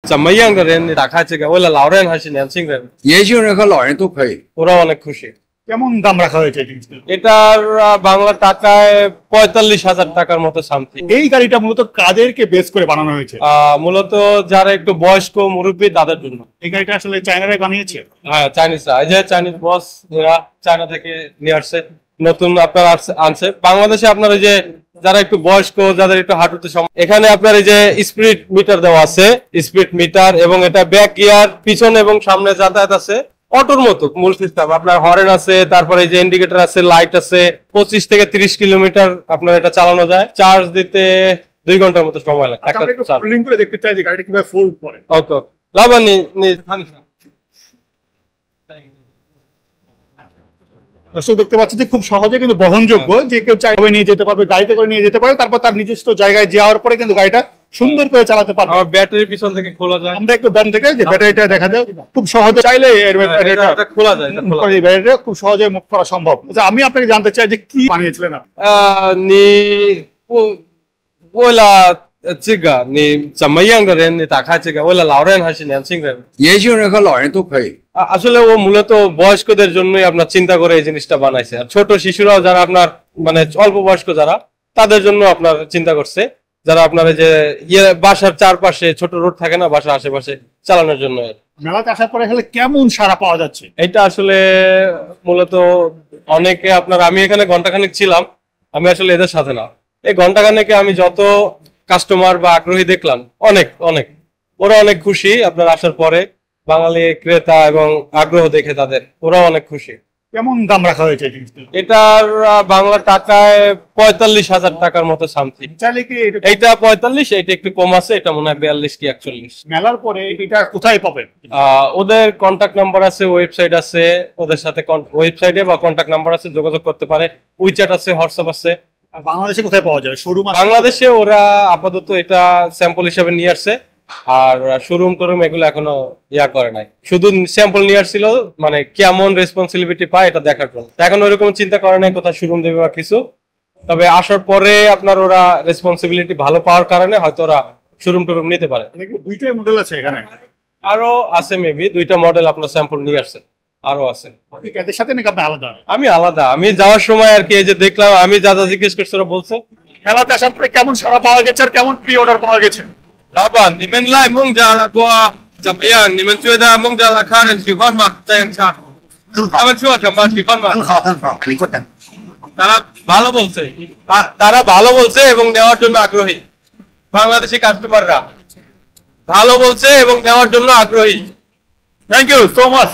怎么样的人你打开这个，为了老人还是年轻人？年轻人和老人都可以。ওরা অনেক খুশি। কেমন দাম রাখা হয়েছে জিনিসটা? এটার বাংলা টাকায় ৪৫,০০০ টাকার মতো সামথিং। এই গাড়িটা মূলত কাদেরকে বেস করে বানানো হয়েছে? মূলত যারা একটু বয়স্ক মুরব্বী তাদের জন্য। এই গাড়িটা আসলে চায়নারাই বানিয়েছে? হ্যাঁ, চাইনিজরা। এই যে চাইনিজ বস এরা চায়না থেকে নিয়ে আসছে, নতুন আপনার আনছে বাংলাদেশে। আপনার এই যে যারা একটু বয়স্ক, যাদের একটু হাঁটুতে সমস্যা, এখানে আপনার এই যে স্পিড মিটার দেওয়া আছে, স্পিড মিটার, এবং এটা ব্যাক গিয়ার, পিছনে এবং সামনে যাতায়াত আছে অটোর মতো মূল সিস্টেম। আপনার হরেন আছে, তারপরে এই যে ইন্ডিকেটর আছে, লাইট আছে। 25 থেকে 30 কিলোমিটার আপনার এটা চালানো যায়। চার্জ দিতে 2 ঘন্টার মতো সময় লাগে। আমরা একটু ফোল্ডিং করে দেখতে চাই যে গাড়িটা কিভাবে ফোল্ড করে। ওকে, লাভানি দর্শক দেখতে পাচ্ছি যে খুব সহজে কিন্তু বহনযোগ্য, যে কেউ চাইবে নিয়ে যেতে পারবে, গাড়িতে করে নিয়ে যেতে পারে, তারপর তার নিজস্ব জায়গায় যাওয়ার পরে কিন্তু গাড়িটা সুন্দর করে চালাতে পারবে। আমার ব্যাটারি পিছন থেকে খোলা যায়। আমরা একটু ডান থেকে যে ব্যাটারিটা দেখা যায়, খুব সহজে চাইলে এটা খোলা যায়, এই ব্যাটারিটা খুব সহজে মুভ করা সম্ভব। আচ্ছা, আমি আপনাকে জানতে চাই যে কি বানিয়েছিলেন আপনি?你为了这个你怎么样的人你打开这个，为了老人还是年轻人？年轻人和老人都可以。আসলে ও মূলত বয়স্কদের জন্যই আপনার চিন্তা করে এই জিনিসটা বানাইছে। আর ছোট শিশুরাও যারা আপনার মানে অল্প বয়স্ক যারা, তাদের জন্য আপনার চিন্তা করছে, যারা আপনার এই যে বাসার চারপাশে ছোট রোড থাকে না, বাসার আশেপাশে চালানোর জন্য। মেলাতে আসার পরে আসলে কেমন সাড়া পাওয়া যাচ্ছে? এটা আসলে মূলত অনেকে আপনার, আমি এখানে ঘন্টাখানেক ছিলাম, আমি আসলে এদের সাথে না, এই ঘন্টাখানেকে আমি যত কাস্টমার বা আগ্রহী দেখলাম, অনেক অনেক ওরা অনেক খুশি আপনার আসার পরে। বাঙালি ক্রেতা এবং আগ্রহ দেখে তাদের, ওরা অনেক খুশি। কেমন দাম রাখা হয়েছে জিনিসটা? এটার বাংলা টাকায় ৪৫,০০০ টাকার মতো সামথিং। চাইলে কি এইটা ৪৫, এটা একটু কম আছে, এটা মনে হয় ৪২ কি ৪১। মেলার পরে এটা কোথায় পাবেন? ওদের কন্ট্যাক্ট নাম্বার আছে, ওয়েবসাইট আছে, ওদের সাথে ওয়েবসাইটে বা কন্ট্যাক্ট নাম্বার আছে, যোগাযোগ করতে পারে। উইচ্যাট আছে, হোয়াটসঅ্যাপ আছে। বাংলাদেশে কোথায় পাওয়া যাবে? শোরুম? বাংলাদেশে ওরা আপাতত এটা স্যাম্পল হিসেবে নিয়ে আসছে, আর শোরুম টোরুম এগুলো এখনো করে নাই, শুধু স্যাম্পল নিয়ে আসছিল, মানে কেমন রেসপন্সিবিলিটি পায় এটা দেখার জন্য। এখন ওইরকম চিন্তা করে নাই কোথায় শোরুম দেবে বা কিছু। তবে আসার পরে আপনার ওরা রেসপন্সিবিলিটি ভালো পাওয়ার কারণে হয়তো ওরা শোরুম টোরুম নিতে পারে। দুইটাই মডেল আছে এখানে? আরো আছে, মেবি 2টা মডেল আপনার স্যাম্পল নিয়ে আসছে, আরো আছে। এদের সাথে নাকি আপনি আলাদা? আমি আলাদা, আমি যাওয়ার সময় আর কি এই যে দেখলাম, আমি যা যা জিজ্ঞেস করছি ওরা বলছে। মেলাতে আসার পরে কেমন সাড়া পাওয়া গেছে আর কেমন প্রি অর্ডার পাওয়া গেছে?老板，你们来孟加拉过怎么样？你们觉得孟加拉客人喜欢吗？这样车，他们说什么喜欢吗？很好，很好，可以过等。তারা ভালো বলছে, তারা ভালো বলছে এবং নেওয়ার জন্য আগ্রহী। বাংলাদেশি কাস্টমাররা ভালো বলছে এবং নেওয়ার জন্য আগ্রহী। Thank you so much.